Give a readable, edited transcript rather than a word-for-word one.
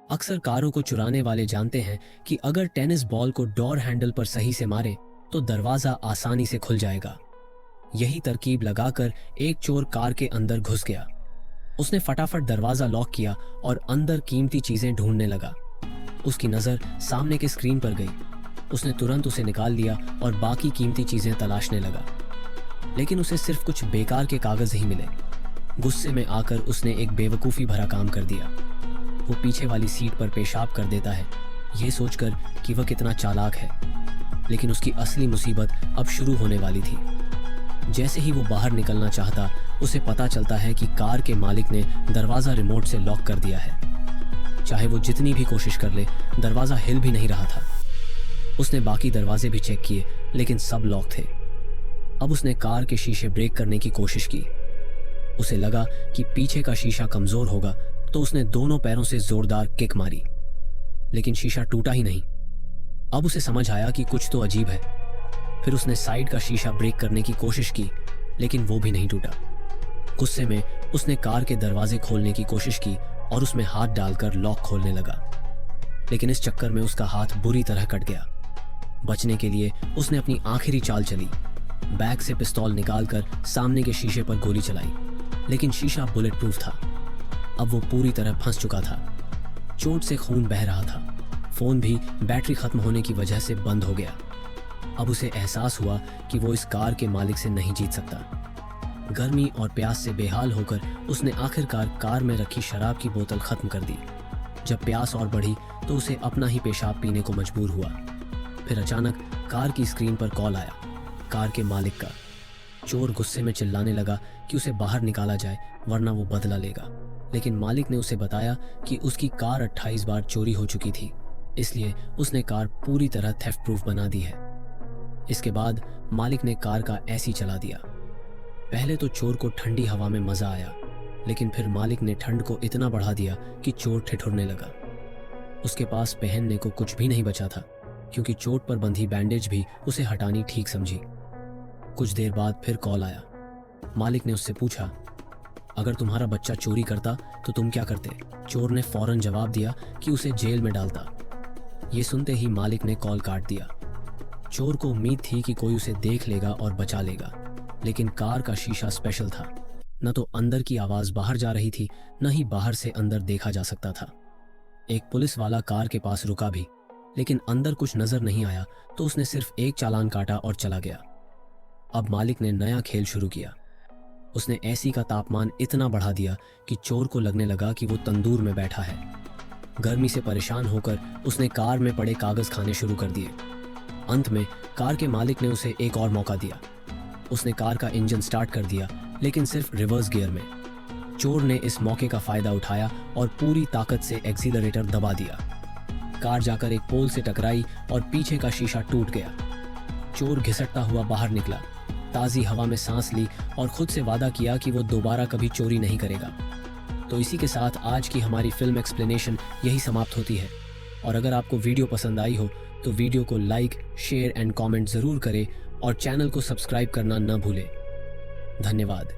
अक्सर कारों को चुराने वाले जानते हैं कि अगर टेनिस बॉल को डोर हैंडल पर सही से मारे तो दरवाजा आसानी से खुल जाएगा। यही तरकीब लगाकर एक चोर कार के अंदर घुस गया। उसने फटाफट दरवाजा लॉक किया और अंदर कीमती चीजें ढूंढने लगा। उसकी नजर सामने के स्क्रीन पर गई। उसने तुरंत उसे निकाल लिया और बाकी कीमती चीजें तलाशने लगा, लेकिन उसे सिर्फ कुछ बेकार के कागज ही मिले। गुस्से में आकर उसने एक बेवकूफ़ी भरा काम कर दिया। वो पीछे वाली सीट पर पेशाब कर देता है, ये सोचकर कि वह कितना चालाक है। लेकिन उसकी असली मुसीबत अब शुरू होने वाली थी। जैसे ही वो बाहर निकलना चाहता, उसे पता चलता है कि कार के मालिक ने दरवाज़ा रिमोट से लॉक कर दिया है। चाहे वो जितनी भी कोशिश कर ले, दरवाज़ा हिल भी नहीं रहा था। उसने बाकी दरवाजे भी चेक किए, लेकिन सब लॉक थे। अब उसने कार के शीशे ब्रेक करने की कोशिश की। उसे लगा कि पीछे का शीशा कमजोर होगा, तो उसने दोनों पैरों से जोरदार किक मारी, लेकिन शीशा टूटा ही नहीं। अब उसे समझ आया कि कुछ तो अजीब है। फिर उसने साइड का शीशा ब्रेक करने की कोशिश की, लेकिन वो भी नहीं टूटा। गुस्से में उसने कार के दरवाजे खोलने की कोशिश की और उसमें हाथ डालकर लॉक खोलने लगा, लेकिन इस चक्कर में उसका हाथ बुरी तरह कट गया। बचने के लिए उसने अपनी आखिरी चाल चली। बैग से पिस्तौल निकालकर सामने के शीशे पर गोली चलाई, लेकिन शीशा बुलेट प्रूफ था। अब वो पूरी तरह फंस चुका था। चोट से खून बह रहा था। फोन भी बैटरी खत्म होने की वजह से बंद हो गया। अब उसे एहसास हुआ कि वो इस कार के मालिक से नहीं जीत सकता। गर्मी और प्यास से बेहाल होकर उसने आखिरकार कार में रखी शराब की बोतल खत्म कर दी। जब प्यास और बढ़ी तो उसे अपना ही पेशाब पीने को मजबूर हुआ। फिर अचानक कार की स्क्रीन पर कॉल आया, कार के मालिक का। चोर गुस्से में चिल्लाने लगा कि उसे बाहर निकाला जाए, वरना वो बदला लेगा। लेकिन मालिक ने उसे बताया कि उसकी कार 28 बार चोरी हो चुकी थी, इसलिए उसने कार पूरी तरह थेफ्ट प्रूफ बना दी है। इसके बाद मालिक ने कार का ऐसी चला दिया। पहले तो चोर को ठंडी हवा में मजा आया, लेकिन फिर मालिक ने ठंड को इतना बढ़ा दिया कि चोर ठिठुरने लगा। उसके पास पहनने को कुछ भी नहीं बचा था, क्योंकि चोट पर बंधी बैंडेज भी उसे हटानी ठीक समझी। कुछ देर बाद फिर कॉल आया। मालिक ने उससे पूछा, अगर तुम्हारा बच्चा चोरी करता तो तुम क्या करते? चोर ने फौरन जवाब दिया कि उसे जेल में डालता। ये सुनते ही मालिक ने कॉल काट दिया। चोर को उम्मीद थी कि कोई उसे देख लेगा और बचा लेगा, लेकिन कार का शीशा स्पेशल था। न तो अंदर की आवाज बाहर जा रही थी, न ही बाहर से अंदर देखा जा सकता था। एक पुलिस वाला कार के पास रुका भी, लेकिन अंदर कुछ नजर नहीं आया, तो उसने सिर्फ एक चालान काटा और चला गया। अब मालिक ने नया खेल शुरू किया। उसने एसी का तापमान इतना बढ़ा दिया कि चोर को लगने लगा कि वो तंदूर में बैठा है। गर्मी से परेशान होकर उसने कार में पड़े कागज खाने शुरू कर दिए। अंत में कार के मालिक ने उसे एक और मौका दिया। उसने कार का इंजन स्टार्ट कर दिया, लेकिन सिर्फ रिवर्स गियर में। चोर ने इस मौके का फायदा उठाया और पूरी ताकत से एक्सीलरेटर दबा दिया। कार जाकर एक पोल से टकराई और पीछे का शीशा टूट गया। चोर घिसटता हुआ बाहर निकला, ताज़ी हवा में सांस ली और खुद से वादा किया कि वो दोबारा कभी चोरी नहीं करेगा। तो इसी के साथ आज की हमारी फिल्म एक्सप्लेनेशन यही समाप्त होती है। और अगर आपको वीडियो पसंद आई हो तो वीडियो को लाइक, शेयर एंड कमेंट ज़रूर करें और चैनल को सब्सक्राइब करना न भूलें। धन्यवाद।